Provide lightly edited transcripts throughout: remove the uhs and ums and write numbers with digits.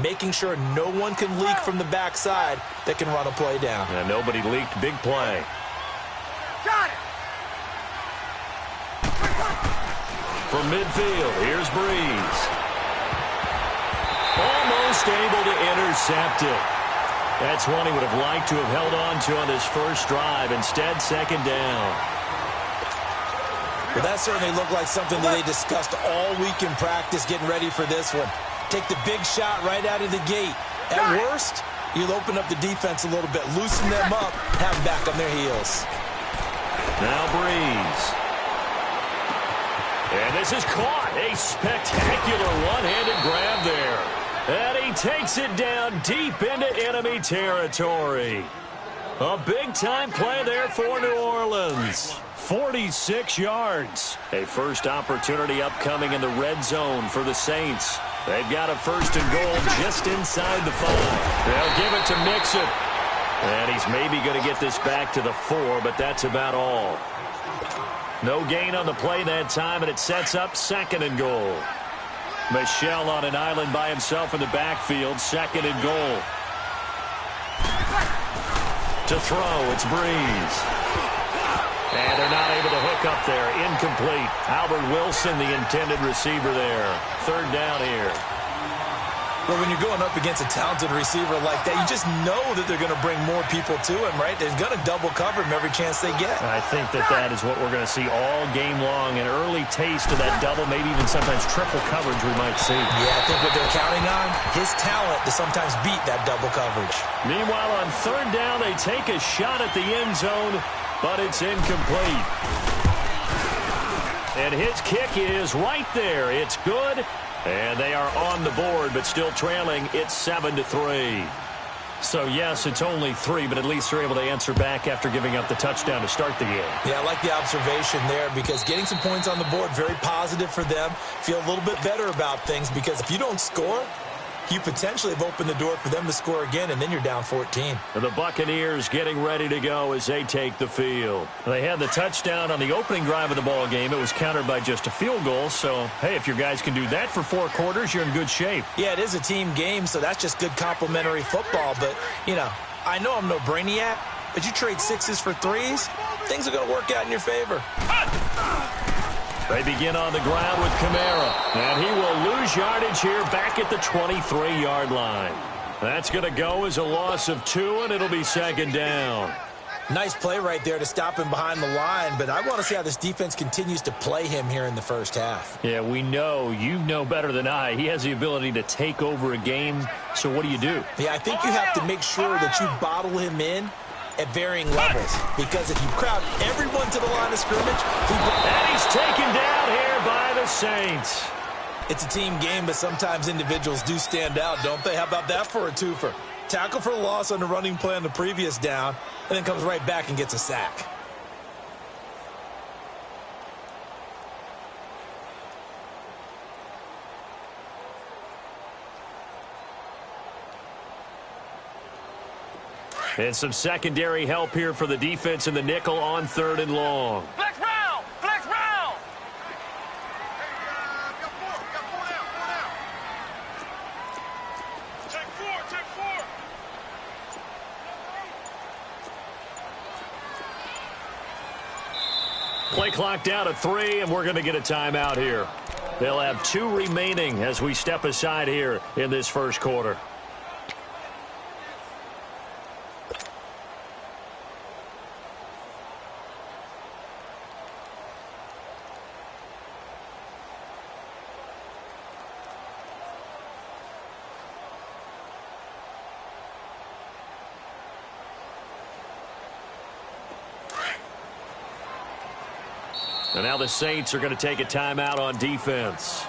making sure no one can leak from the backside that can run a play down. And nobody leaked. Big play. Got it. From midfield, here's Breeze. Almost able to intercept it. That's one he would have liked to have held on to on his first drive. Instead, second down. Well, that certainly looked like something that they discussed all week in practice getting ready for this one. Take the big shot right out of the gate. At worst, you'll open up the defense a little bit, loosen them up, have them back on their heels. Now Breeze. And this is caught. A spectacular one-handed grab there. And he takes it down deep into enemy territory. A big-time play there for New Orleans. 46 yards. A first opportunity upcoming in the red zone for the Saints. They've got a first and goal just inside the 5. They'll give it to Mixon. And he's maybe going to get this back to the 4, but that's about all. No gain on the play that time, and it sets up second and goal. Michel on an island by himself in the backfield, second and goal. To throw, it's Breeze. And they're not able to hook up there. Incomplete. Albert Wilson, the intended receiver there. Third down here. Well, when you're going up against a talented receiver like that, you just know that they're going to bring more people to him, right? They're going to double cover him every chance they get. I think that is what we're going to see all game long. An early taste of that double, maybe even sometimes triple coverage we might see. Yeah, I think what they're counting on, his talent to sometimes beat that double coverage. Meanwhile, on third down, they take a shot at the end zone, but it's incomplete. And his kick is right there. It's good. And they are on the board, but still trailing. It's 7-3. So, yes, it's only 3, but at least they're able to answer back after giving up the touchdown to start the game. Yeah, I like the observation there because getting some points on the board, very positive for them. Feel a little bit better about things because if you don't score, you potentially have opened the door for them to score again, and then you're down 14. The Buccaneers getting ready to go as they take the field. They had the touchdown on the opening drive of the ball game. It was countered by just a field goal. So, hey, if your guys can do that for 4 quarters, you're in good shape. Yeah, it is a team game, so that's just good complimentary football. But, you know, I know I'm no brainiac, but you trade 6s for 3s, things are going to work out in your favor. They begin on the ground with Kamara, and he will lose yardage here back at the 23-yard line. That's going to go as a loss of 2, and it'll be second down. Nice play right there to stop him behind the line, but I want to see how this defense continues to play him here in the first half. Yeah, we know. You know better than I. He has the ability to take over a game, so what do you do? Yeah, I think you have to make sure that you bottle him in at varying levels, because if you crowd everyone to the line of scrimmage, and he's taken down here by the Saints. It's a team game, but sometimes individuals do stand out, don't they? How about that for a twofer? Tackle for a loss on the running play on the previous down, and then comes right back and gets a sack. And some secondary help here for the defense in the nickel on third and long. Flex round! Flex round! Take 4, take 4. Play clock down to 3, and we're going to get a timeout here. They'll have 2 remaining as we step aside here in this first quarter. And now the Saints are going to take a timeout on defense.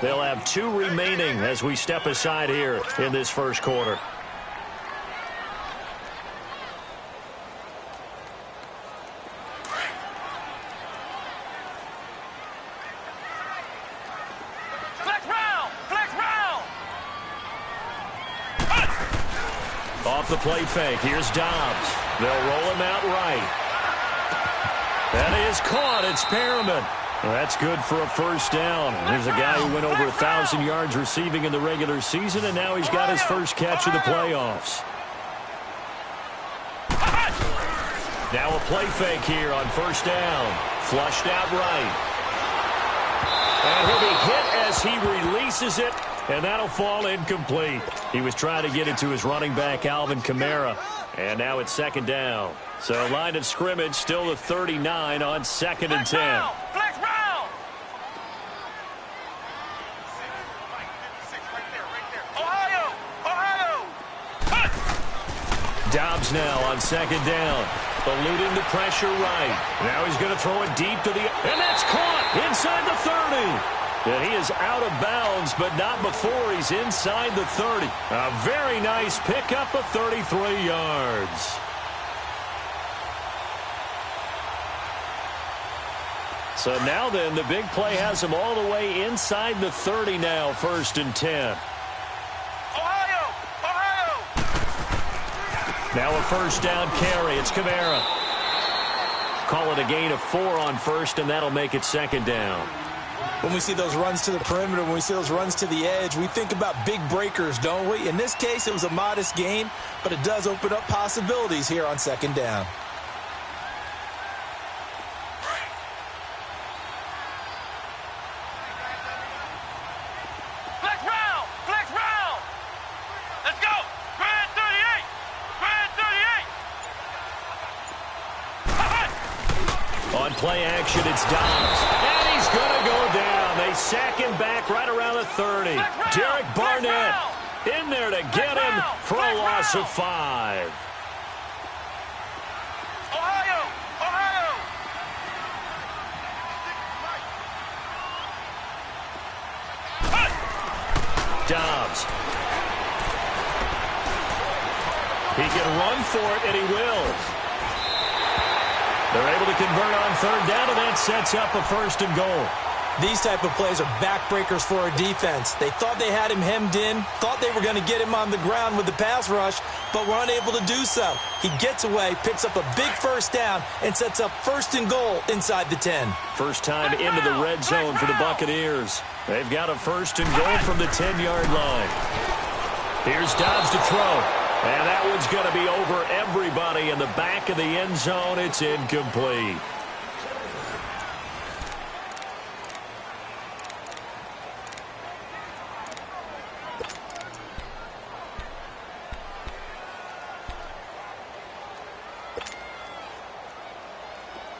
They'll have 2 remaining as we step aside here in this first quarter. Flex round! Flex round! Off the play fake, here's Dobbs. They'll roll him out right. That is caught. It's Perriman. Well, that's good for a first down. There's a guy who went over 1,000 yards receiving in the regular season, and now he's got his first catch of the playoffs. Now a play fake here on first down. Flushed out right. And he'll be hit as he releases it, and that'll fall incomplete. He was trying to get it to his running back, Alvin Kamara. And now it's second down. So line of scrimmage still the 39 on 2nd and 10. Flex round. Ohio. Dobbs now on 2nd down. Eluding the pressure right. Now he's going to throw it deep to the... And that's caught inside the 30. And he is out of bounds, but not before he's inside the 30. A very nice pickup of 33 yards. So now then, the big play has him all the way inside the 30 now, 1st and 10. Ohio. Now a first down carry. It's Kamara. Call it a gain of 4 on 1st, and that'll make it 2nd down. When we see those runs to the perimeter, when we see those runs to the edge, we think about big breakers, don't we? In this case, it was a modest gain, but it does open up possibilities here on 2nd down. Flex round. Let's go. Grand 38. On play action, it's Dobbs. And he's going to go down. They sack him back right around the 30. Derek Barnett in there to get him for a loss of 5. Ohio. Dobbs. He can run for it, and he will. They're able to convert on 3rd down, and that sets up a 1st and goal. These type of plays are backbreakers for a defense. They thought they had him hemmed in, thought they were going to get him on the ground with the pass rush, but were unable to do so. He gets away, picks up a big first down, and sets up 1st and goal inside the 10. First time into the red zone for the Buccaneers. They've got a 1st and goal from the 10-yard line. Here's Dobbs to throw. And that one's going to be over everybody in the back of the end zone. It's incomplete.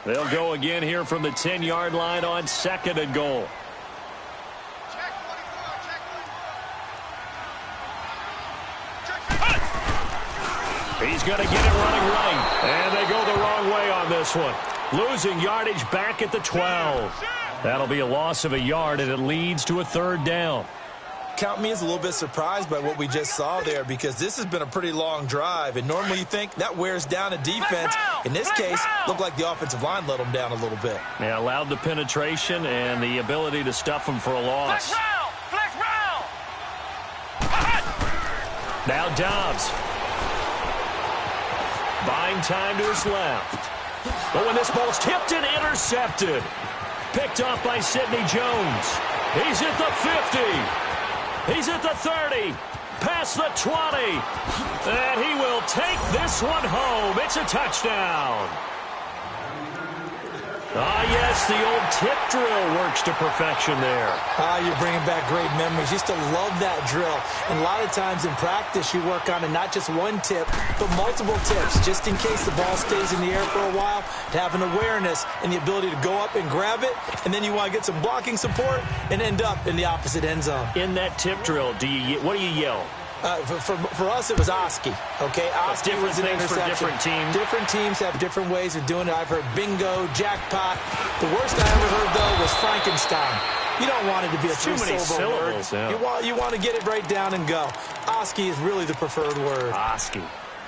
They'll go again here from the 10-yard line on 2nd and goal. He's going to get it running right. And they go the wrong way on this one. Losing yardage back at the 12. That'll be a loss of a yard, and it leads to a 3rd down. Count me as a little bit surprised by what we just saw there, because this has been a pretty long drive, and normally you think that wears down a defense. In this case, looked like the offensive line let them down a little bit. Yeah, allowed the penetration and the ability to stuff them for a loss. Flex round. Now Dobbs. Buying time to his left. But when this ball's tipped and intercepted. Picked off by Sidney Jones. He's at the 50. He's at the 30. Past the 20. And he will take this one home. It's a touchdown. Ah, yes, the old tip drill works to perfection there. You're bringing back great memories. Used to love that drill. And a lot of times in practice, you work on it, not just one tip, but multiple tips, just in case the ball stays in the air for a while, to have an awareness and the ability to go up and grab it, and then you want to get some blocking support and end up in the opposite end zone. In that tip drill, what do you yell? For us, it was Oski. Okay, Oski different was an things for interception. different teams. Different teams have different ways of doing it. I've heard bingo, jackpot. The worst I ever heard, though, was Frankenstein. You don't want it to be a too many syllables. word. Yeah. You want to get it right down and go. Oski is really the preferred word. Oski.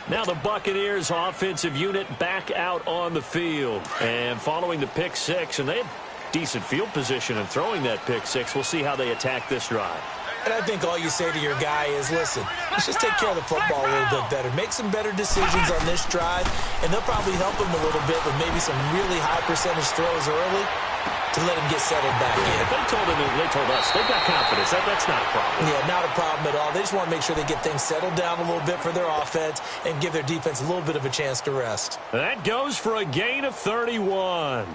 Now the Buccaneers offensive unit back out on the field. And following the pick six, and they had decent field position in throwing that pick six. We'll see how they attack this drive. And I think all you say to your guy is, listen, let's just take care of the football a little bit better. Make some better decisions on this drive, and they'll probably help him a little bit with maybe some really high percentage throws early to to let him get settled back in. They told us they've got confidence. That's not a problem. Yeah, not a problem at all. They just want to make sure they get things settled down a little bit for their offense and give their defense a little bit of a chance to rest. That goes for a gain of 31.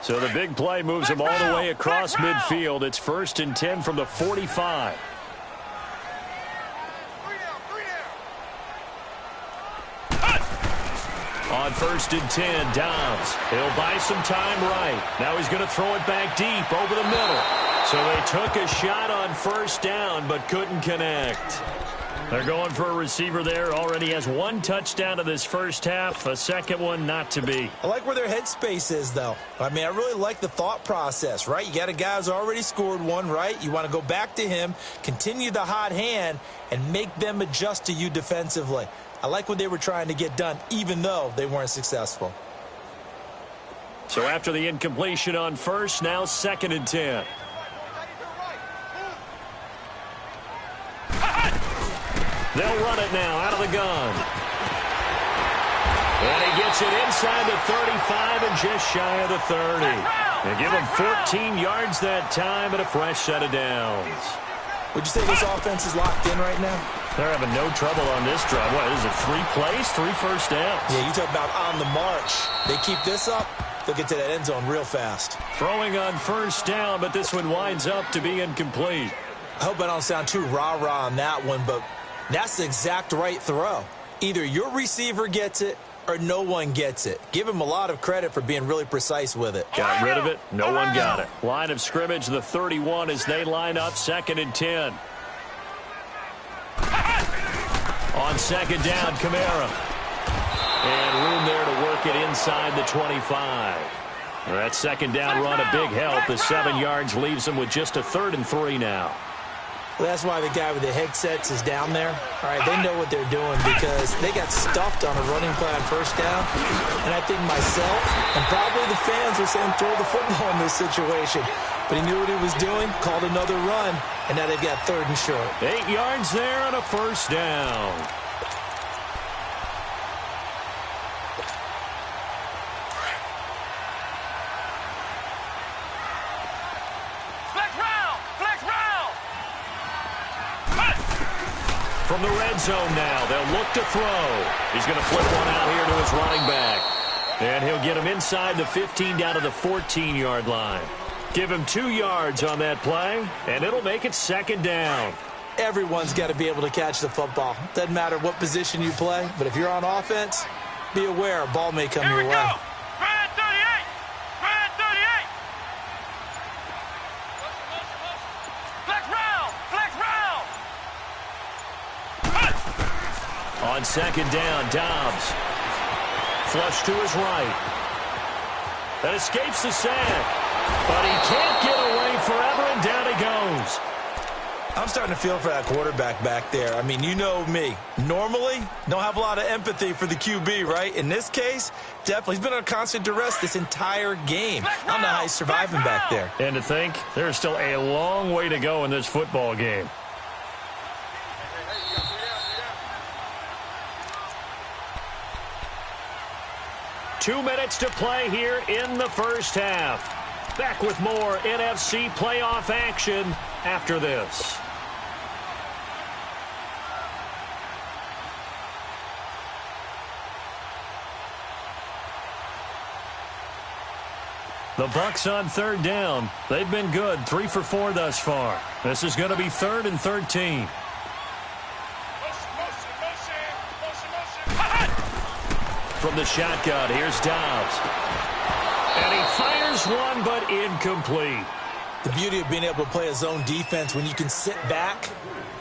So the big play moves them all the way across midfield. It's 1st and 10 from the 45. On 1st and 10, Dobbs. He'll buy some time right. Now he's going to throw it back deep over the middle. So they took a shot on 1st down but couldn't connect. They're going for a receiver there. Already has 1 touchdown in this first half. A second one not to be. I like where their headspace is, though. I mean, I really like the thought process, right? You got a guy who's already scored 1, right? You want to go back to him, continue the hot hand, and make them adjust to you defensively. I like what they were trying to get done, even though they weren't successful. So after the incompletion on 1st, now 2nd and 10. They'll run it now out of the gun. And he gets it inside the 35 and just shy of the 30. They give him 14 yards that time and a fresh set of downs. Would you say this offense is locked in right now? They're having no trouble on this drive. What is it, 3 plays, 3 first downs? Yeah, you talk about on the march. They keep this up, they'll get to that end zone real fast. Throwing on 1st down, but this one winds up to be incomplete. I hope I don't sound too rah-rah on that one, but that's the exact right throw. Either your receiver gets it or no one gets it. Give him a lot of credit for being really precise with it. Got rid of it. No one got it. Line of scrimmage, the 31 as they line up 2nd and 10. On 2nd down, Kamara. And room there to work it inside the 25. That 2nd down run a big help. The 7 yards leaves them with just a 3rd and 3 now. Well, that's why the guy with the headsets is down there. All right, they know what they're doing because they got stuffed on a running play on 1st down. And I think myself and probably the fans are saying throw the football in this situation. But he knew what he was doing, called another run, and now they've got 3rd and short. 8 yards there on a 1st down. From the red zone now, they'll look to throw. He's going to flip one out here to his running back. And he'll get him inside the 15 down to the 14-yard line. Give him 2 yards on that play, and it'll make it 2nd down. Everyone's got to be able to catch the football. Doesn't matter what position you play, but if you're on offense, be aware a ball may come your way. Go. Brand 38. Brand 38. Flex round. Flex round. On 2nd down, Dobbs. Flush to his right. That escapes the sack. But he can't get away forever, and down he goes. I'm starting to feel for that quarterback back there. I mean, you know me. Normally, don't have a lot of empathy for the QB, right? In this case, definitely. He's been on constant duress this entire game. I don't know how he's surviving back there. And to think, there's still a long way to go in this football game. Two minutes to play here in the first half. Back with more NFC playoff action after this. The Bucs on 3rd down. They've been good, 3 for 4 thus far. This is going to be 3rd and 13. From the shotgun, here's Dobbs. And he fires one, but incomplete. The beauty of being able to play a zone defense when you can sit back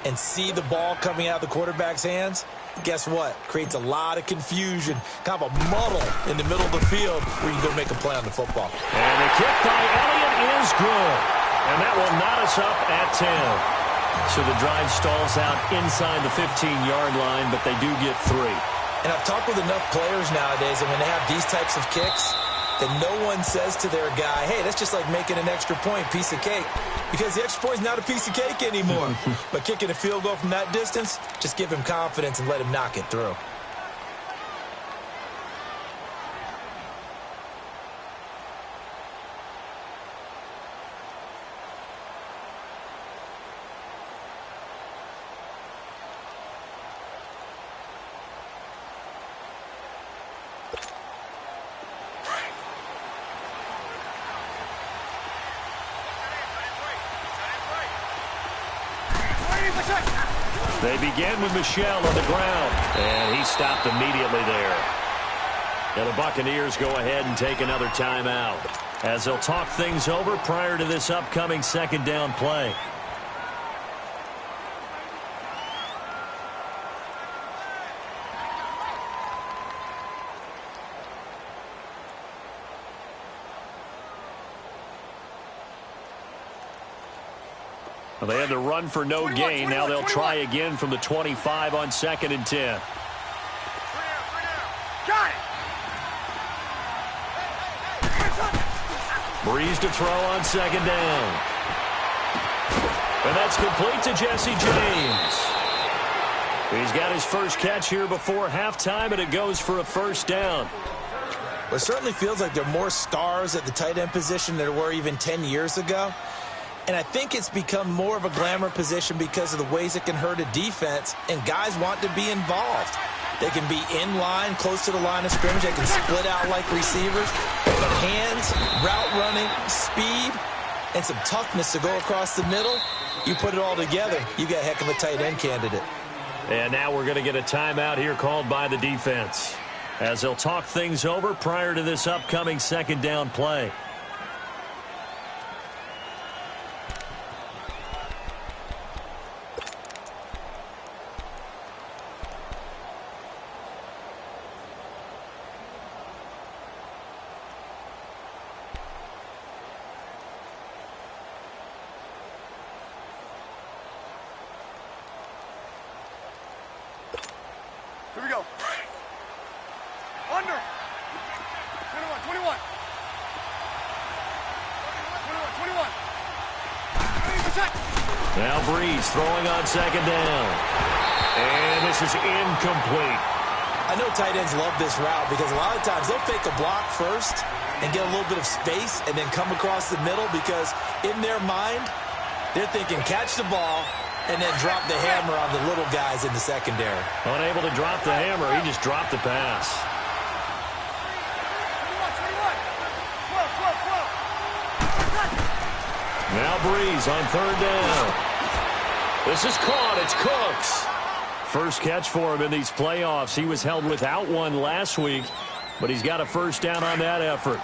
and see the ball coming out of the quarterback's hands, guess what? Creates a lot of confusion, kind of a muddle in the middle of the field where you can go make a play on the football. And the kick by Elliott is good. And that will knot us up at 10. So the drive stalls out inside the 15-yard line, but they do get 3. And I've talked with enough players nowadays, and when they have these types of kicks, that no one says to their guy, hey, that's just like making an extra point, piece of cake. Because the extra point is not a piece of cake anymore. But kicking a field goal from that distance, just give him confidence and let him knock it through. They begin with Michel on the ground, and he stopped immediately there. And the Buccaneers go ahead and take another timeout as they'll talk things over prior to this upcoming second down play. Well, they had to run for no gain. Now they'll try again from the 25 on 2nd and 10. Got it. Breeze to throw on 2nd down. And that's complete to Jesse James. He's got his first catch here before halftime, and it goes for a first down. Well, it certainly feels like there are more stars at the tight end position than there were even 10 years ago. And I think it's become more of a glamour position because of the ways it can hurt a defense, and guys want to be involved. They can be in line, close to the line of scrimmage. They can split out like receivers. But hands, route running, speed, and some toughness to go across the middle, you put it all together, you got a heck of a tight end candidate. And now we're going to get a timeout here called by the defense as they'll talk things over prior to this upcoming second down play. Here we go. Under. 21, 21. 21. Now Breeze throwing on 2nd down. And this is incomplete. I know tight ends love this route because a lot of times they'll fake a block first and get a little bit of space and then come across the middle because in their mind, they're thinking catch the ball and then drop the hammer on the little guys in the secondary. Unable to drop the hammer, he just dropped the pass. 21. Now Breeze on 3rd down. This is caught. It's Cooks. First catch for him in these playoffs. He was held without one last week, but he's got a first down on that effort.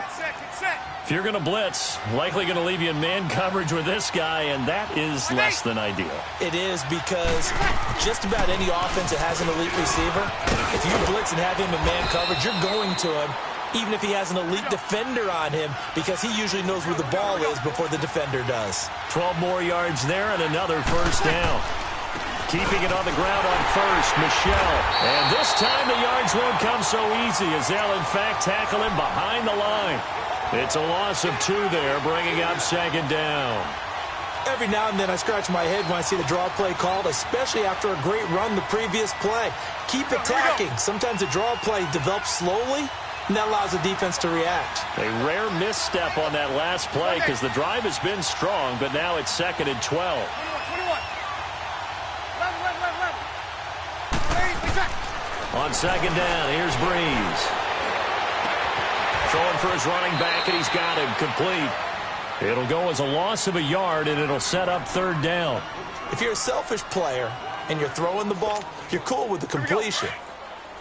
If you're going to blitz, likely going to leave you in man coverage with this guy, and that is less than ideal. It is because just about any offense that has an elite receiver, if you blitz and have him in man coverage, you're going to him, even if he has an elite defender on him, because he usually knows where the ball is before the defender does. 12 more yards there and another first down. Keeping it on the ground on first, Michel. And this time the yards won't come so easy as they'll, in fact, tackle him behind the line. It's a loss of 2 there, bringing up 2nd down. Every now and then I scratch my head when I see the draw play called, especially after a great run the previous play. Keep attacking. Sometimes the draw play develops slowly, and that allows the defense to react. A rare misstep on that last play because the drive has been strong, but now it's 2nd and 12. 21. 11. On 2nd down, here's Breeze. Throwing for his running back, and he's got him complete. It'll go as a loss of a yard, and it'll set up 3rd down. If you're a selfish player and you're throwing the ball, you're cool with the completion.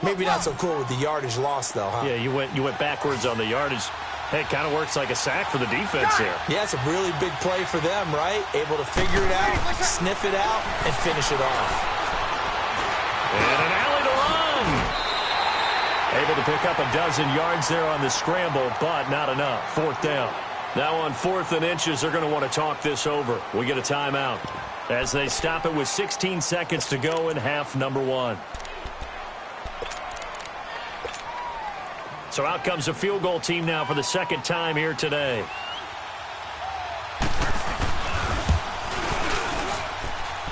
Maybe not so cool with the yardage loss, though, huh? Yeah, you went backwards on the yardage. Hey, it kind of works like a sack for the defense here. Yeah, it's a really big play for them, right? Able to figure it out, sniff it out, and finish it off. And an alley to run. Able to pick up a dozen yards there on the scramble, but not enough. 4th down. Now on 4th and inches, they're going to want to talk this over. We get a timeout as they stop it with 16 seconds to go in half number 1. So out comes the field goal team now for the second time here today.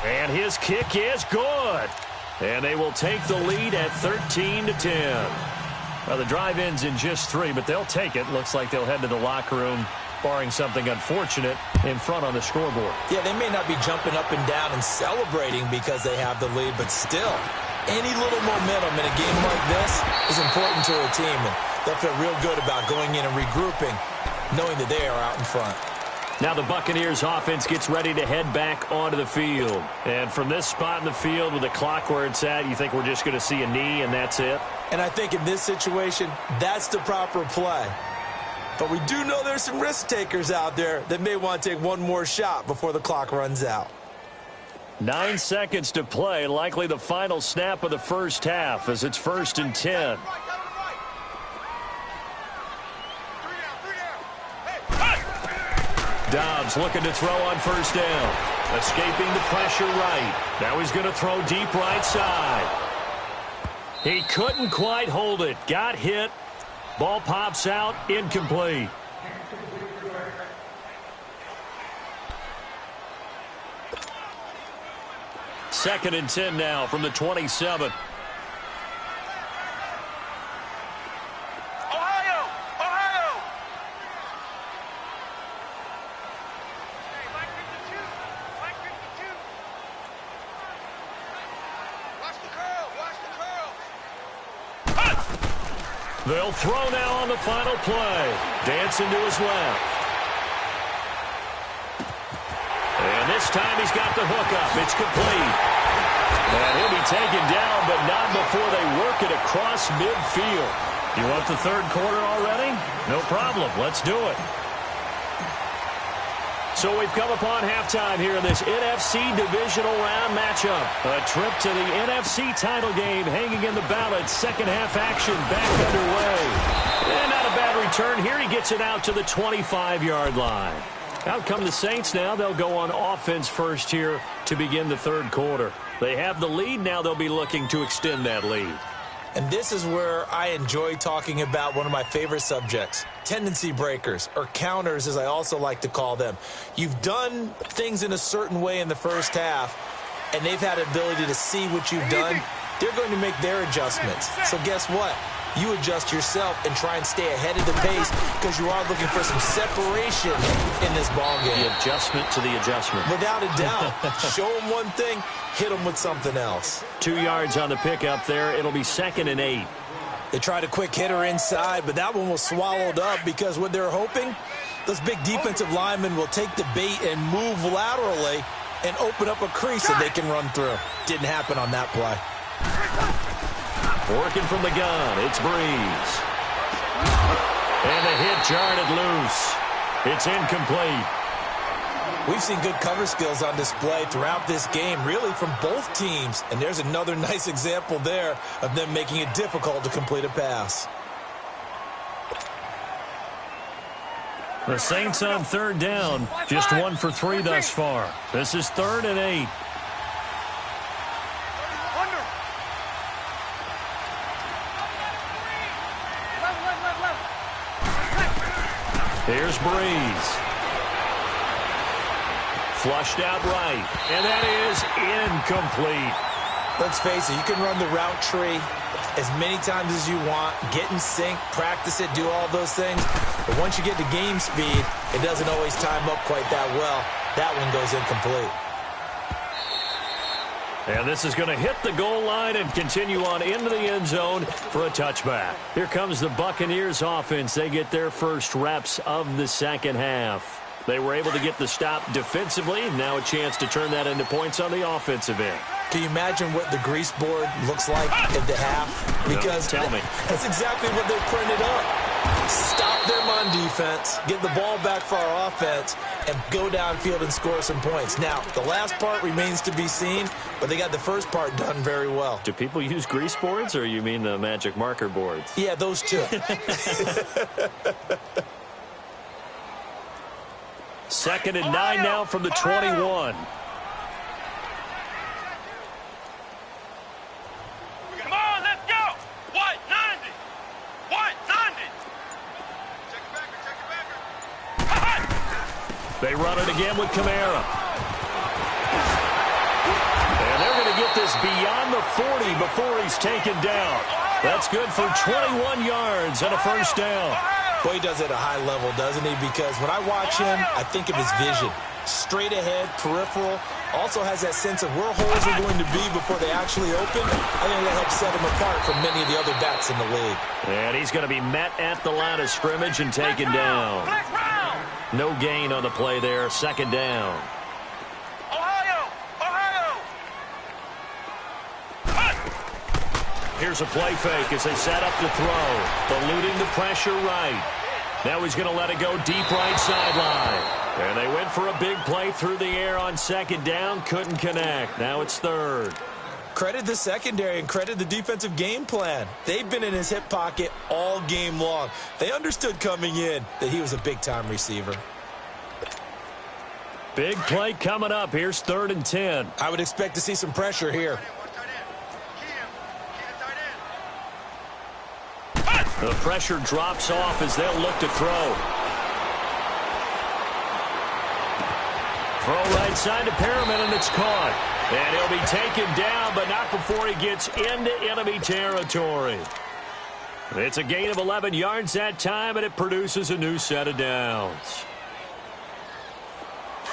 And his kick is good. And they will take the lead at 13-10. Well, the drive ends in just 3, but they'll take it. Looks like they'll head to the locker room, barring something unfortunate, in front on the scoreboard. Yeah, they may not be jumping up and down and celebrating because they have the lead, but still, any little momentum in a game like this is important to a team, and they'll feel real good about going in and regrouping, knowing that they are out in front. Now the Buccaneers offense gets ready to head back onto the field. And from this spot in the field with the clock where it's at, you think we're just going to see a knee and that's it? And I think in this situation, that's the proper play. But we do know there's some risk takers out there that may want to take one more shot before the clock runs out. 9 seconds to play, likely the final snap of the first half as it's 1st and 10. Dobbs looking to throw on 1st down. Escaping the pressure right. Now he's going to throw deep right side. He couldn't quite hold it. Got hit. Ball pops out. Incomplete. Second and 10 now from the 27. They'll throw now on the final play. Dancing to his left. And this time he's got the hookup. It's complete. And he'll be taken down, but not before they work it across midfield. You want the third quarter already? No problem. Let's do it. So we've come upon halftime here in this NFC Divisional Round matchup. A trip to the NFC title game hanging in the balance. Second half action back underway. And not a bad return here. He gets it out to the 25-yard line. Out come the Saints now. They'll go on offense first here to begin the third quarter. They have the lead. Now they'll be looking to extend that lead. And this is where I enjoy talking about one of my favorite subjects, tendency breakers, or counters as I also like to call them. You've done things in a certain way in the first half, and they've had the ability to see what you've done. They're going to make their adjustments. So guess what? You adjust yourself and try and stay ahead of the pace because you are looking for some separation in this ball game. The adjustment to the adjustment. Without a doubt. Show them one thing, hit them with something else. 2 yards on the pickup there. It'll be 2nd and 8. They tried a quick hitter inside, but that one was swallowed up because what they're hoping, those big defensive linemen will take the bait and move laterally and open up a crease that they can run through. Didn't happen on that play. Working from the gun, it's Breeze. And the hit jarred it loose. It's incomplete. We've seen good cover skills on display throughout this game, really from both teams. And there's another nice example there of them making it difficult to complete a pass. The Saints on 3rd down, just 1 for 3 thus far. This is 3rd and 8. Here's Breeze. Flushed out right. And that is incomplete. Let's face it, you can run the route tree as many times as you want, get in sync, practice it, do all those things. But once you get to game speed, it doesn't always time up quite that well. That one goes incomplete. And this is going to hit the goal line and continue on into the end zone for a touchback. Here comes the Buccaneers offense. They get their first reps of the second half. They were able to get the stop defensively. Now a chance to turn that into points on the offensive end. Can you imagine what the grease board looks like at the half? Because no, tell me. That's exactly what they printed up. Stop them on defense, get the ball back for our offense, and go downfield and score some points. Now, the last part remains to be seen, but they got the first part done very well. Do people use grease boards, or you mean the magic marker boards? Yeah, those two. 2nd and 9 now from the 21. Come on, let's go! White, 90! White, 90! Check it backer. They run it again with Kamara. And they're going to get this beyond the 40 before he's taken down. That's good for 21 yards and a first down. Boy, he does it at a high level, doesn't he? Because when I watch him, I think of his vision. Straight ahead, peripheral. Also has that sense of where holes are going to be before they actually open. I think that helps set him apart from many of the other backs in the league. And he's going to be met at the line of scrimmage and taken down. No gain on the play there. Second down. Ohio! Ohio! Here's a play fake as they set up to throw. Eluding the pressure right. Now he's going to let it go deep right sideline. And they went for a big play through the air on second down. Couldn't connect. Now it's third. Credit the secondary and credit the defensive game plan. They've been in his hip pocket all game long. They understood coming in that he was a big-time receiver. Big play coming up. Here's 3rd and 10. I would expect to see some pressure here. The pressure drops off as they'll look to throw. Throw right side to Perriman, and it's caught. And he'll be taken down, but not before he gets into enemy territory. It's a gain of 11 yards that time, and it produces a new set of downs.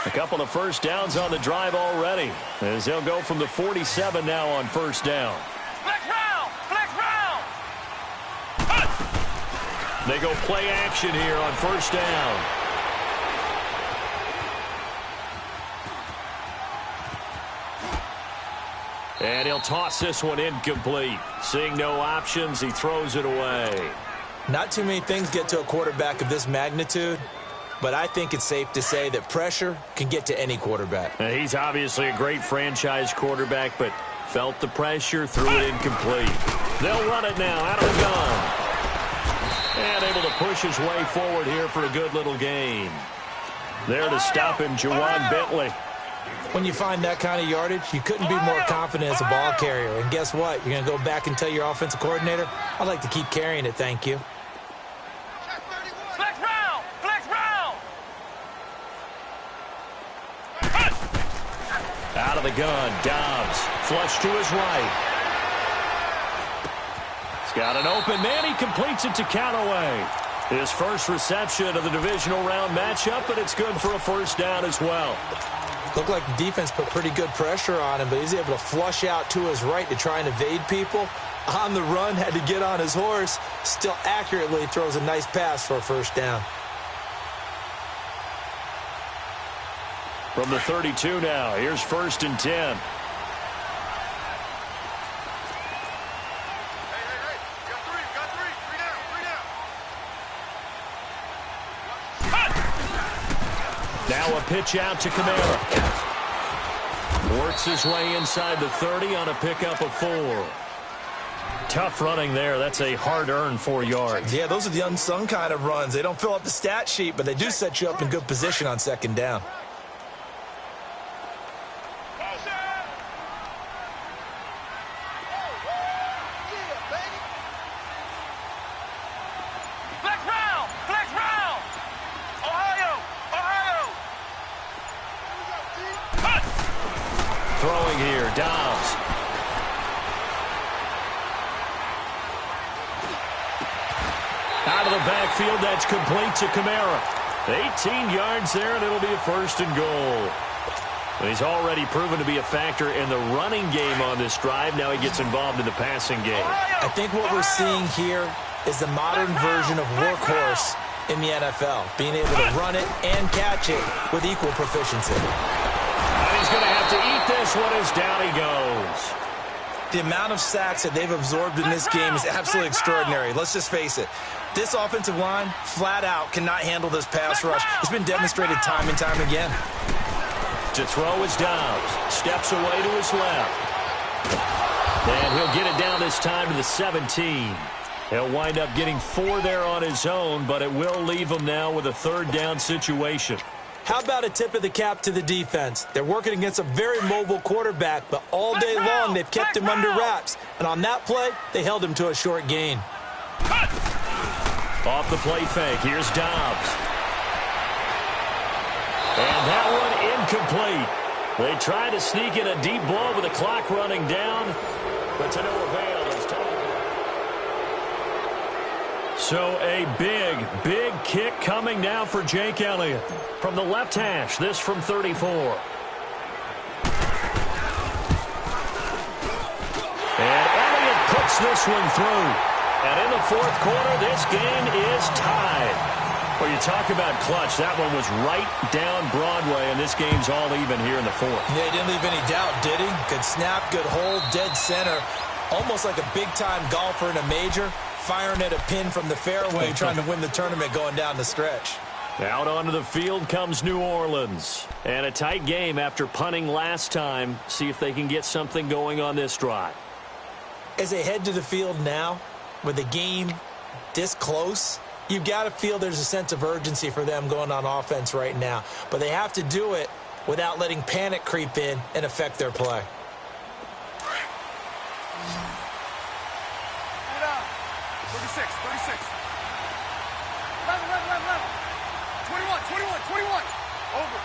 A couple of first downs on the drive already, as they'll go from the 47 now on first down. Flex round! Flex round! They go play action here on first down. And he'll toss this one incomplete. Seeing no options, he throws it away. Not too many things get to a quarterback of this magnitude, but I think it's safe to say that pressure can get to any quarterback. He's obviously a great franchise quarterback, but felt the pressure, threw it incomplete. They'll run it now out of the gun. And able to push his way forward here for a good little gain. There to stop him, Juwan Bentley. When you find that kind of yardage, you couldn't be more confident as a ball carrier. And guess what? You're going to go back and tell your offensive coordinator, I'd like to keep carrying it, thank you. Flex round! Flex round! Out of the gun, Dobbs. Flush to his right. He's got an open man. He completes it to Callaway. His first reception of the divisional round matchup, but it's good for a first down as well. Looked like the defense put pretty good pressure on him, but he's able to flush out to his right to try and evade people. On the run, had to get on his horse. Still accurately throws a nice pass for a first down. From the 32 now, here's 1st and 10. Hey, got three. Now a pitch out to Kamara. Works his way inside the 30 on a pickup of 4. Tough running there. That's a hard-earned 4 yards. Yeah, those are the unsung kind of runs. They don't fill up the stat sheet, but they do set you up in good position on second down. Throwing here, Dobbs. Out of the backfield, that's complete to Kamara. 18 yards there, and it'll be a 1st and goal. He's already proven to be a factor in the running game on this drive. Now he gets involved in the passing game. I think what we're seeing here is the modern version of workhorse in the NFL, being able to run it and catch it with equal proficiency. And he's going to have to eat this one as down he goes. The amount of sacks that they've absorbed in this game is absolutely extraordinary. Let's just face it. This offensive line, flat out, cannot handle this pass rush. It's been demonstrated time and time again. To throw is Dobbs. Steps away to his left. And he'll get it down this time to the 17. He'll wind up getting 4 there on his own, but it will leave him now with a 3rd down situation. How about a tip of the cap to the defense? They're working against a very mobile quarterback, but all day long they've kept him under wraps. And on that play, they held him to a short gain. Off the play fake, here's Dobbs. And that one incomplete. They try to sneak in a deep ball with the clock running down, but to no avail. So a big kick coming now for Jake Elliott. From the left hash, this from 34. And Elliott puts this one through. And in the 4th quarter, this game is tied. Well, you talk about clutch. That one was right down Broadway, and this game's all even here in the fourth. Yeah, he didn't leave any doubt, did he? Good snap, good hold, dead center. Almost like a big-time golfer in a major, firing at a pin from the fairway, trying to win the tournament going down the stretch. Out onto the field comes New Orleans. And a tight game after punting last time. See if they can get something going on this drive. As they head to the field now, with the game this close, you've got to feel there's a sense of urgency for them going on offense right now. But they have to do it without letting panic creep in and affect their play. 36. 11. 21. Over.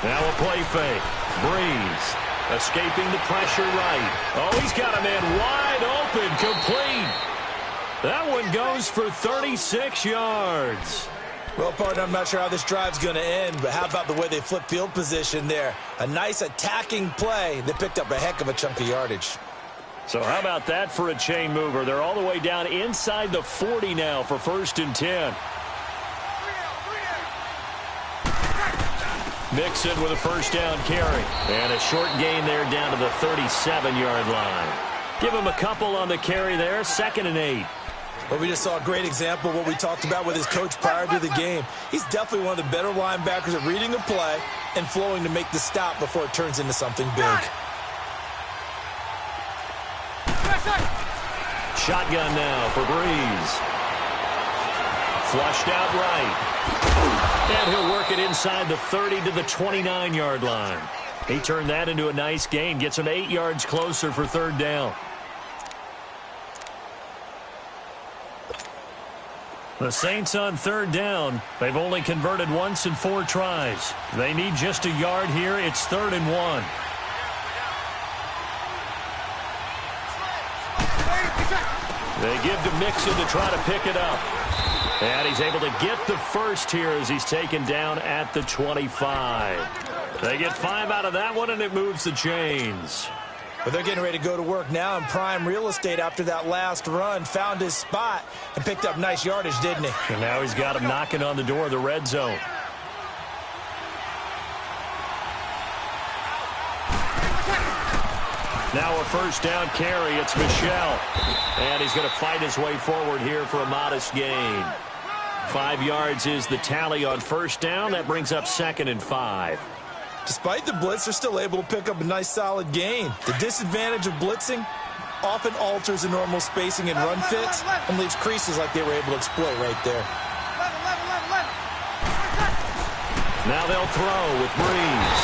Now a play fake. Breeze escaping the pressure right. Oh, he's got a man wide open, complete. That one goes for 36 yards. Well, partner, I'm not sure how this drive's going to end, but how about the way they flip field position there? A nice attacking play. They picked up a heck of a chunk of yardage. So how about that for a chain mover? They're all the way down inside the 40 now for 1st and 10. Mixon with a first down carry. And a short gain there down to the 37-yard line. Give him a couple on the carry there. 2nd and 8. Well, we just saw a great example of what we talked about with his coach prior to the game. He's definitely one of the better linebackers at reading a play and flowing to make the stop before it turns into something big. Shotgun now for Breeze. Flushed out right. And he'll work it inside the 30 to the 29-yard line. He turned that into a nice gain. Gets him 8 yards closer for 3rd down. The Saints on 3rd down. They've only converted once in 4 tries. They need just a yard here. It's 3rd and 1. They give to Mixon to try to pick it up. And he's able to get the first here as he's taken down at the 25. They get 5 out of that one, and it moves the chains. But they're getting ready to go to work now in prime real estate after that last run. Found his spot and picked up nice yardage, didn't he? And now he's got him knocking on the door of the red zone. Now a first down carry. It's Michel. And he's going to fight his way forward here for a modest gain. 5 yards is the tally on first down. That brings up 2nd and 5. Despite the blitz, they're still able to pick up a nice solid gain. The disadvantage of blitzing often alters the normal spacing and run fits and leaves creases like they were able to exploit right there. Now they'll throw with Breeze.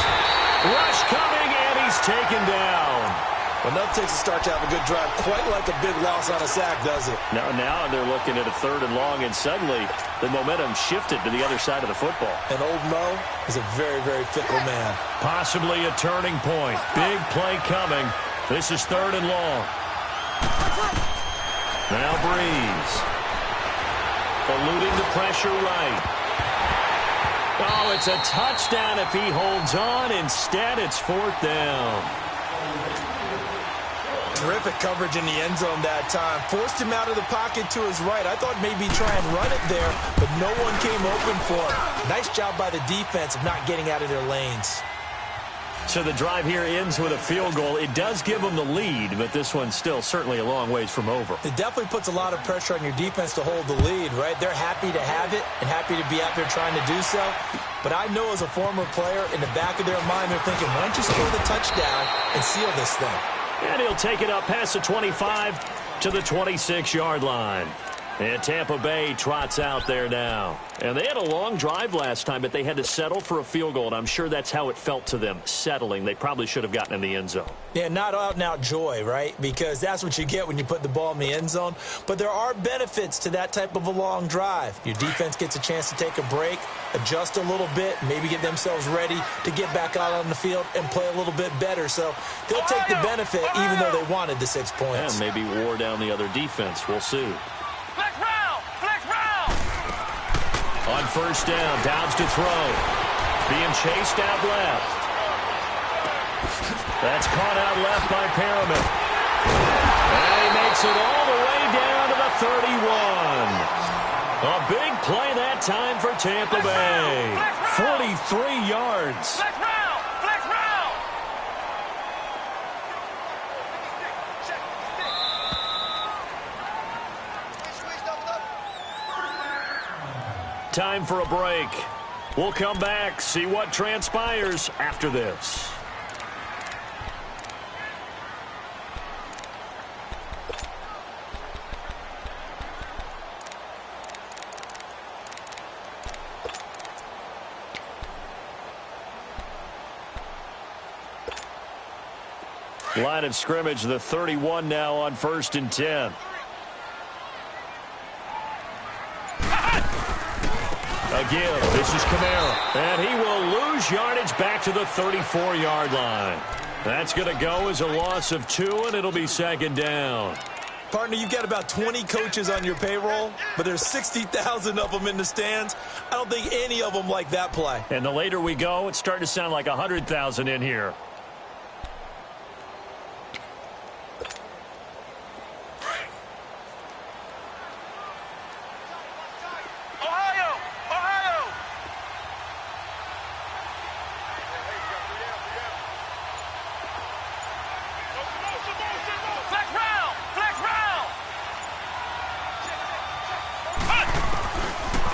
Rush coming, and he's taken down. Well, nothing takes a start to have a good drive, quite like a big loss on a sack, does it? Now they're looking at a 3rd and long, and suddenly the momentum shifted to the other side of the football. And old Mo is a very, very fickle man. Possibly a turning point. Big play coming. This is 3rd and long. Now Breeze. Eluding the pressure right. Oh, it's a touchdown if he holds on. Instead, it's 4th down. Terrific coverage in the end zone that time. Forced him out of the pocket to his right. I thought maybe try and run it there, but no one came open for him. Nice job by the defense of not getting out of their lanes. So the drive here ends with a field goal. It does give them the lead, but this one's still certainly a long ways from over. It definitely puts a lot of pressure on your defense to hold the lead, right? They're happy to have it and happy to be out there trying to do so. But I know as a former player, in the back of their mind, they're thinking, why don't you score the touchdown and seal this thing? And he'll take it up past the 25 to the 26-yard line. And Tampa Bay trots out there now. And they had a long drive last time, but they had to settle for a field goal. And I'm sure that's how it felt to them, settling. They probably should have gotten in the end zone. Yeah, not out-and-out joy, right? Because that's what you get when you put the ball in the end zone. But there are benefits to that type of a long drive. Your defense gets a chance to take a break, adjust a little bit, maybe get themselves ready to get back out on the field and play a little bit better. So they'll take the benefit even though they wanted the 6 points. And maybe wore down the other defense. We'll see. Flex round! On first down, Downs to throw. Being chased out left. That's caught out left by Perriman. And he makes it all the way down to the 31. A big play that time for Tampa Bay. 43 yards. Flex round! Flex round! Time for a break. We'll come back, see what transpires after this. Line of scrimmage, the 31 now on 1st and 10. Again, this is Kamara, and he will lose yardage back to the 34-yard line. That's going to go as a loss of 2, and it'll be 2nd down. Partner, you've got about 20 coaches on your payroll, but there's 60,000 of them in the stands. I don't think any of them like that play. And the later we go, it's starting to sound like 100,000 in here.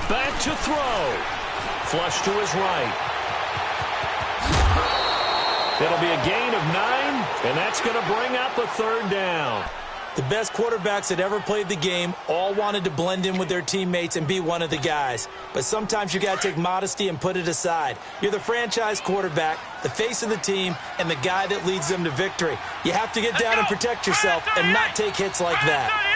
Back to throw. Flush to his right. It'll be a gain of 9, and that's going to bring up a 3rd down. The best quarterbacks that ever played the game all wanted to blend in with their teammates and be one of the guys. But sometimes you got to take modesty and put it aside. You're the franchise quarterback, the face of the team, and the guy that leads them to victory. You have to get down and protect yourself and not take hits like that.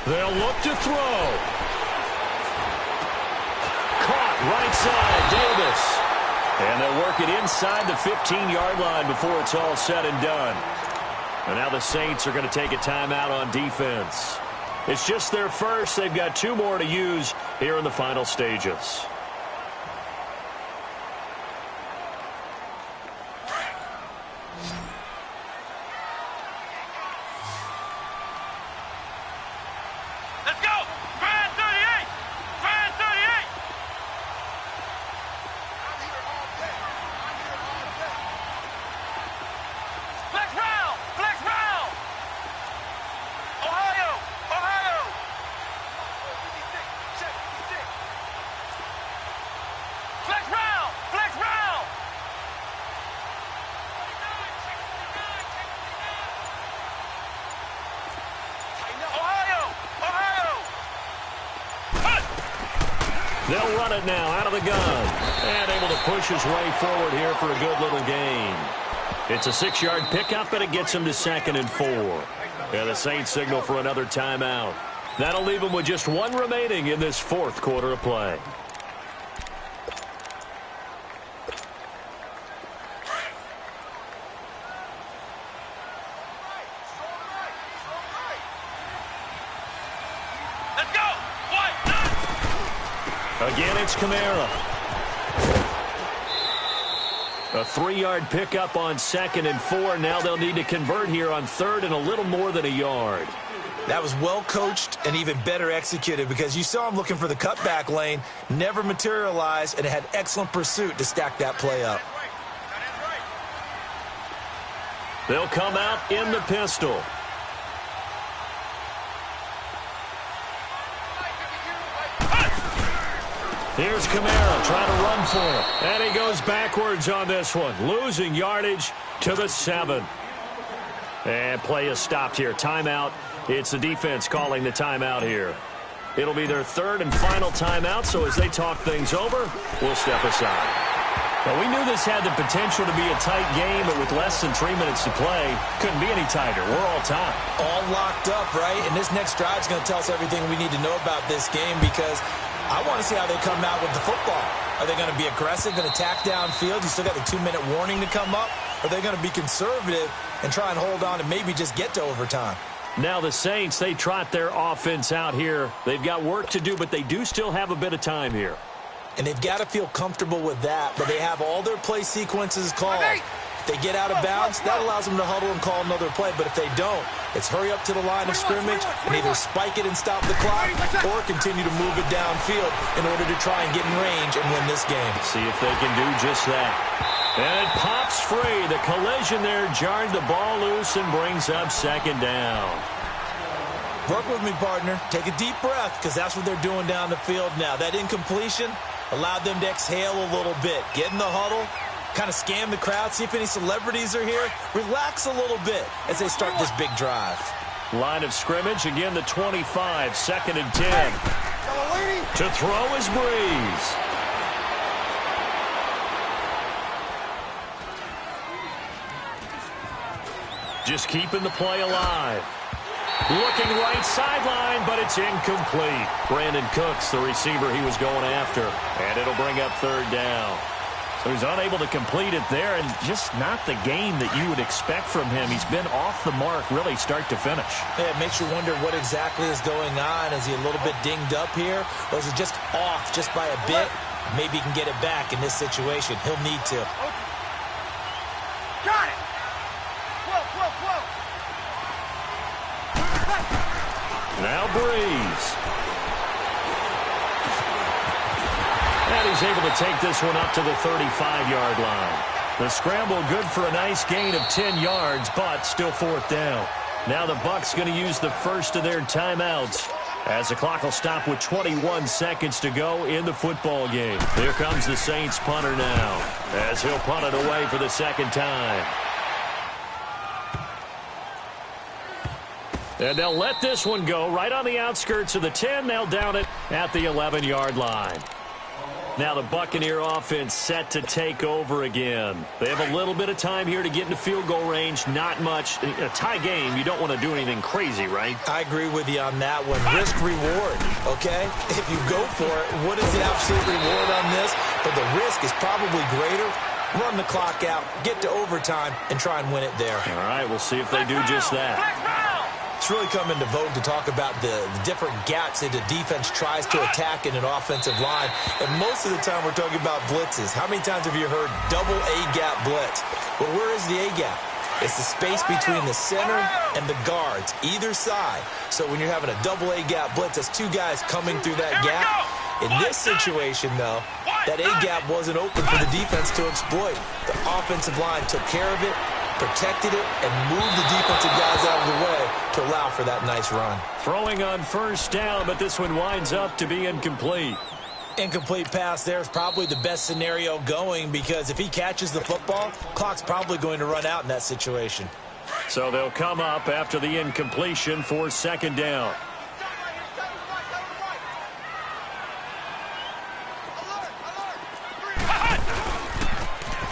They'll look to throw. Caught right side, Davis. And they'll work it inside the 15-yard line before it's all said and done. And now the Saints are going to take a timeout on defense. It's just their first. They've got 2 more to use here in the final stages. They'll run it now out of the gun. And able to push his way forward here for a good little gain. It's a 6-yard pickup, and it gets him to 2nd and 4. And the Saints signal for another timeout. That'll leave them with just 1 remaining in this 4th quarter of play. Again, it's Kamara. A 3-yard pickup on 2nd and 4. Now they'll need to convert here on 3rd and a little more than a yard. That was well coached and even better executed because you saw him looking for the cutback lane, never materialized, and had excellent pursuit to stack that play up. They'll come out in the pistol. Here's Kamara trying to run for it. And he goes backwards on this one, losing yardage to the 7. And play is stopped here. Timeout. It's the defense calling the timeout here. It'll be their 3rd and final timeout, so as they talk things over, we'll step aside. Well, we knew this had the potential to be a tight game, but with less than 3 minutes to play, couldn't be any tighter. We're all tied. All locked up, right? And this next drive is going to tell us everything we need to know about this game because I want to see how they come out with the football. Are they going to be aggressive and attack downfield? You still got the 2-minute warning to come up? Or are they going to be conservative and try and hold on and maybe just get to overtime? Now the Saints, they trot their offense out here. They've got work to do, but they do still have a bit of time here. And they've got to feel comfortable with that, but they have all their play sequences called. If they get out of bounds, that allows them to huddle and call another play. But if they don't, it's hurry up to the line of scrimmage and either spike it and stop the clock or continue to move it downfield in order to try and get in range and win this game. See if they can do just that. And it pops free. The collision there jarred the ball loose and brings up second down. Work with me, partner. Take a deep breath, because that's what they're doing down the field now. That incompletion allowed them to exhale a little bit. Get in the huddle, kind of scan the crowd, see if any celebrities are here. Relax a little bit as they start this big drive. Line of scrimmage, again the 25, 2nd and 10. To throw is Breeze. Just keeping the play alive. Looking right sideline, but it's incomplete. Brandon Cooks, the receiver he was going after. And it'll bring up 3rd down. So he's unable to complete it there, and just not the game that you would expect from him. He's been off the mark, really, start to finish. Yeah, it makes you wonder what exactly is going on. Is he a little bit dinged up here, or is it just off just by a bit? Maybe he can get it back in this situation. He'll need to. Got it. Now Breeze. And he's able to take this one up to the 35-yard line. The scramble good for a nice gain of 10 yards, but still 4th down. Now the Bucs going to use the first of their timeouts as the clock will stop with 21 seconds to go in the football game. Here comes the Saints punter now as he'll punt it away for the 2nd time. And they'll let this one go right on the outskirts of the 10. They'll down it at the 11-yard line. Now the Buccaneer offense set to take over again. They have a little bit of time here to get into field goal range. Not much. In a tie game, you don't want to do anything crazy, right? I agree with you on that one. Risk-reward, okay? If you go for it, what is the absolute reward on this? But the risk is probably greater. Run the clock out, get to overtime, and try and win it there. All right, we'll see if they do just that. It's really come into vogue to talk about the different gaps that the defense tries to attack in an offensive line. And most of the time we're talking about blitzes. How many times have you heard double A-gap blitz? Well, where is the A-gap? It's the space between the center and the guards, either side. So when you're having a double A-gap blitz, that's 2 guys coming through that gap. In this situation, though, that A-gap wasn't open for the defense to exploit. The offensive line took care of it, protected it, and moved the defensive guys out of the way to allow for that nice run. Throwing on 1st down, but this one winds up to be incomplete. Incomplete pass there is probably the best scenario going, because if he catches the football, clock's probably going to run out in that situation. So they'll come up after the incompletion for 2nd down.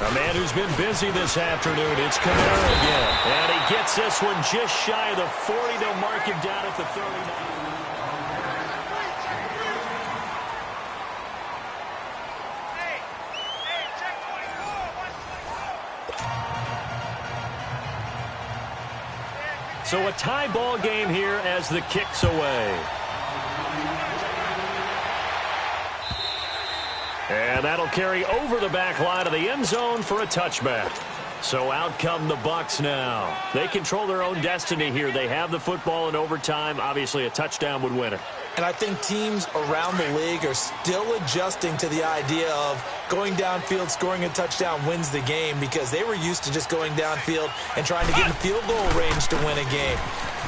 A man who's been busy this afternoon, it's Kamara again. And he gets this one just shy of the 40. They'll mark him down at the 39. So a tie ball game here as the kick's away. And that'll carry over the back line of the end zone for a touchback. So out come the Bucs now. They control their own destiny here. They have the football in overtime. Obviously, a touchdown would win it. And I think teams around the league are still adjusting to the idea of going downfield, scoring a touchdown wins the game, because they were used to just going downfield and trying to get in field goal range to win a game.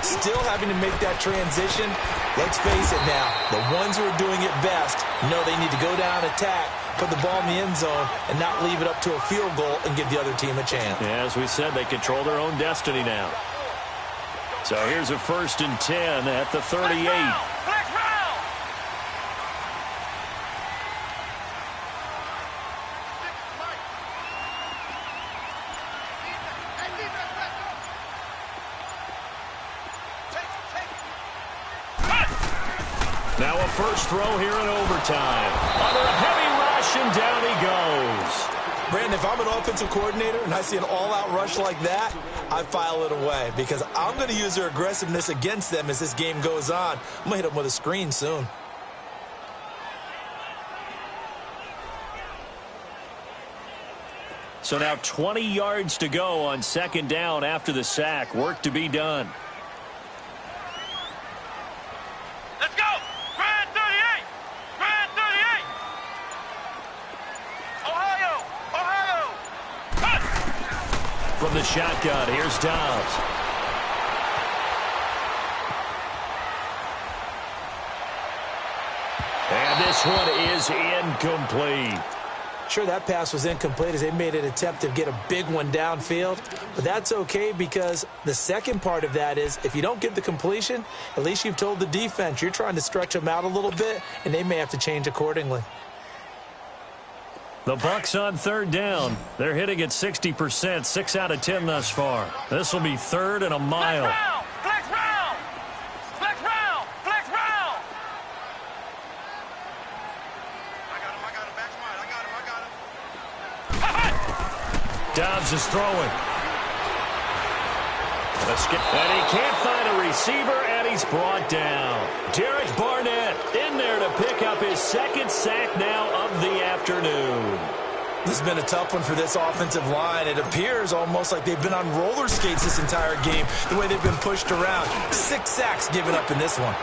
Still having to make that transition. Let's face it now, the ones who are doing it best know they need to go down, attack, put the ball in the end zone, and not leave it up to a field goal and give the other team a chance. Yeah, as we said, they control their own destiny now. So here's a 1st and 10 at the 38. Now a 1st throw here in overtime. Under a heavy rush, and down he goes. Brandon, if I'm an offensive coordinator and I see an all-out rush like that, I file it away because I'm going to use their aggressiveness against them as this game goes on. I'm going to hit them with a screen soon. So now 20 yards to go on second down after the sack. Work to be done. Let's go! Grand 38! Grand 38! Ohio! Ohio! Cut! From the shotgun, here's Dobbs. And this one is incomplete. Sure, that pass was incomplete as they made an attempt to get a big one downfield, but that's okay because the second part of that is if you don't get the completion, at least you've told the defense you're trying to stretch them out a little bit, and they may have to change accordingly. The Bucs on third down. They're hitting at 60%, 6 out of 10 thus far. This will be third and a mile. Flex round! Flex round! Flex round! I got him, back smart. I got him. Dobbs is throwing. And he can't find a receiver, and he's brought down. Derek Barnett in there to pick up his second sack now of the afternoon. This has been a tough one for this offensive line. It appears almost like they've been on roller skates this entire game, the way they've been pushed around. 6 sacks given up in this one.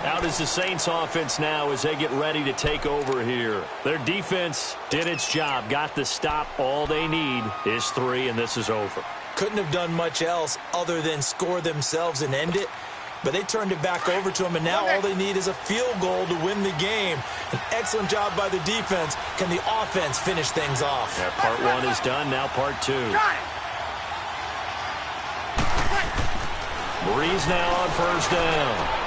Out is the Saints offense now as they get ready to take over here. Their defense did its job, got the stop. All they need is 3, and this is over. Couldn't have done much else other than score themselves and end it, but they turned it back over to them, and now all they need is a field goal to win the game. An excellent job by the defense. Can the offense finish things off? Yeah, part 1 is done, now part 2. Breeze now on first down.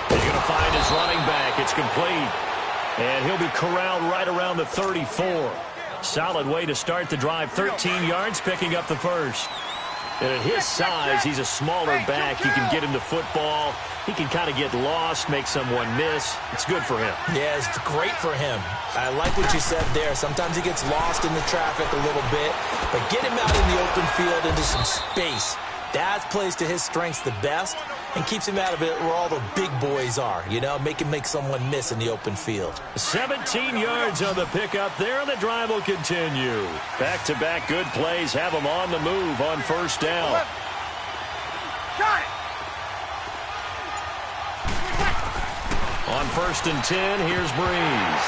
He's going to find his running back. It's complete. And he'll be corralled right around the 34. Solid way to start the drive. 13 yards, picking up the first. And at his size, he's a smaller back. You can get him the football. He can kind of get lost, make someone miss. It's good for him. Yeah, it's great for him. I like what you said there. Sometimes he gets lost in the traffic a little bit. But get him out in the open field into some space. That plays to his strengths the best and keeps him out of it where all the big boys are, you know, make someone miss in the open field. 17 yards on the pickup there, and the drive will continue. Back-to-back good plays have them on the move on first down. Got it! On first and 10, here's Breeze.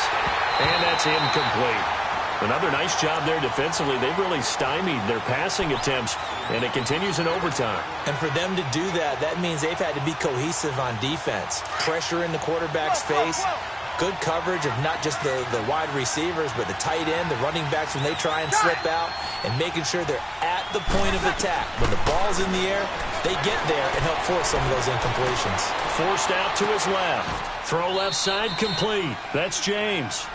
And that's incomplete. Another nice job there defensively. They've really stymied their passing attempts, and it continues in overtime. And for them to do that, that means they've had to be cohesive on defense. Pressure in the quarterback's face, good coverage of not just the wide receivers, but the tight end, the running backs when they try and slip out, and making sure they're at the point of attack. When the ball's in the air, they get there and help force some of those incompletions. Forced out to his left. Throw left side complete. That's James.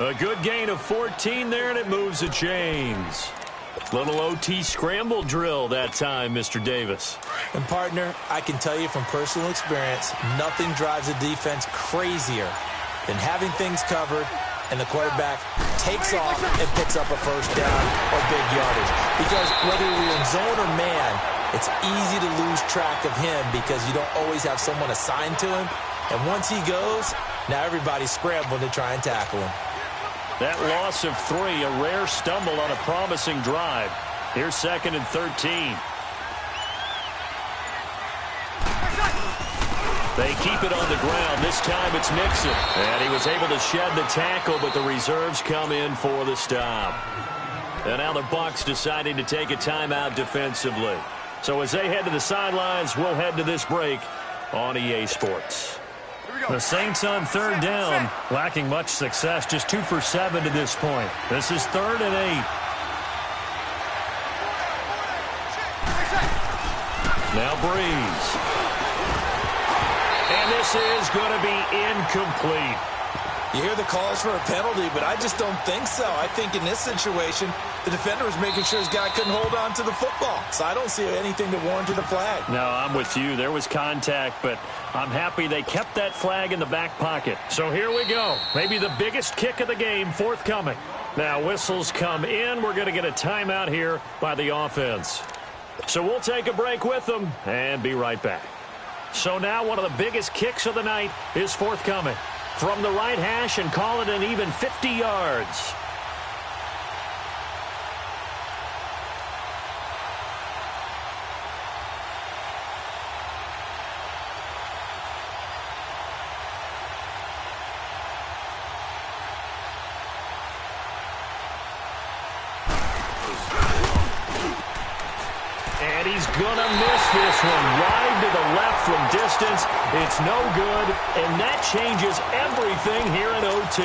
A good gain of 14 there, and it moves the chains. Little OT scramble drill that time, Mr. Davis. And, partner, I can tell you from personal experience, nothing drives a defense crazier than having things covered and the quarterback takes off and picks up a first down or big yardage. Because whether you're in zone or man, it's easy to lose track of him because you don't always have someone assigned to him. And once he goes, now everybody's scrambling to try and tackle him. That loss of 3, a rare stumble on a promising drive. Here's second and 13. They keep it on the ground. This time it's Mixon. And he was able to shed the tackle, but the reserves come in for the stop. And now the Bucs deciding to take a timeout defensively. So as they head to the sidelines, we'll head to this break on EA Sports. The Saints on third down, lacking much success, just 2 for 7 to this point. This is 3rd and 8. Now Breeze. And this is going to be incomplete. You hear the calls for a penalty, but I just don't think so. I think in this situation, the defender was making sure his guy couldn't hold on to the football. So I don't see anything that warranted a flag. No, I'm with you. There was contact, but I'm happy they kept that flag in the back pocket. So here we go. Maybe the biggest kick of the game forthcoming. Now whistles come in. We're going to get a timeout here by the offense. So we'll take a break with them and be right back. So now one of the biggest kicks of the night is forthcoming. From the right hash and call it an even 50 yards. And he's going to miss this one. Wide to the left from distance. It's no good, and that changes everything here in OT.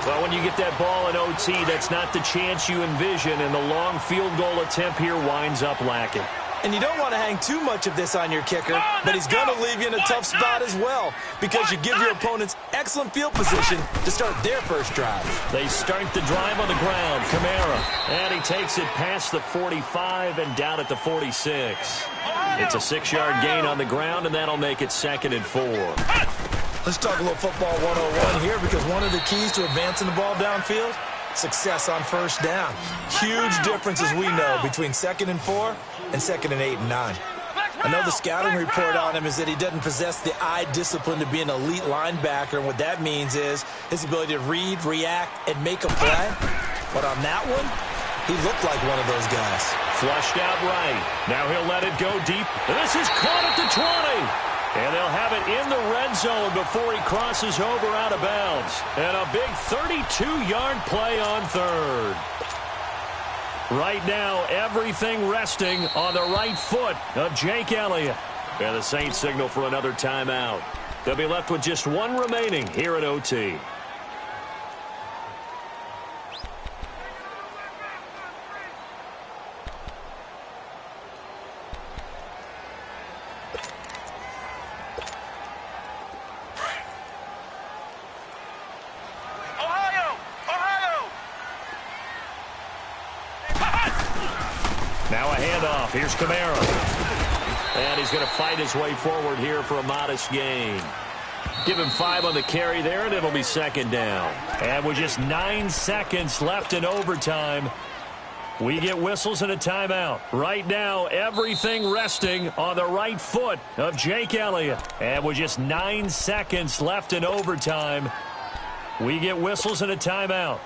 Well, when you get that ball in OT, that's not the chance you envision, and the long field goal attempt here winds up lacking. And you don't want to hang too much of this on your kicker, but he's going to leave you in a tough spot as well because you give your opponents excellent field position to start their first drive. They start the drive on the ground. Kamara, and he takes it past the 45 and down at the 46. It's a 6-yard gain on the ground, and that'll make it 2nd and 4. Let's talk a little football 101 here because one of the keys to advancing the ball downfield, success on first down. Huge difference, as we know, between 2nd and 4 and 2nd and 8 and 9. I know the scouting report on him is that he doesn't possess the eye discipline to be an elite linebacker, and what that means is his ability to read, react, and make a play. But on that one, he looked like one of those guys. Flushed out right. Now he'll let it go deep. This is caught at the 20. And they'll have it in the red zone before he crosses over out of bounds. And a big 32-yard play on 3rd. Right now, everything resting on the right foot of Jake Elliott. And the Saints signal for another timeout. They'll be left with just one remaining here at OT. Now a handoff. Here's Kamara. And he's going to fight his way forward here for a modest gain. Give him 5 on the carry there, and it'll be 2nd down. And with just 9 seconds left in overtime, we get whistles and a timeout. Right now, everything resting on the right foot of Jake Elliott. And with just 9 seconds left in overtime, we get whistles and a timeout.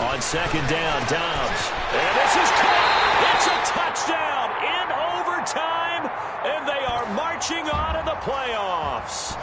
On 2nd down, Dobbs. And this is caught. It's a touchdown in overtime, and they are marching on to the playoffs.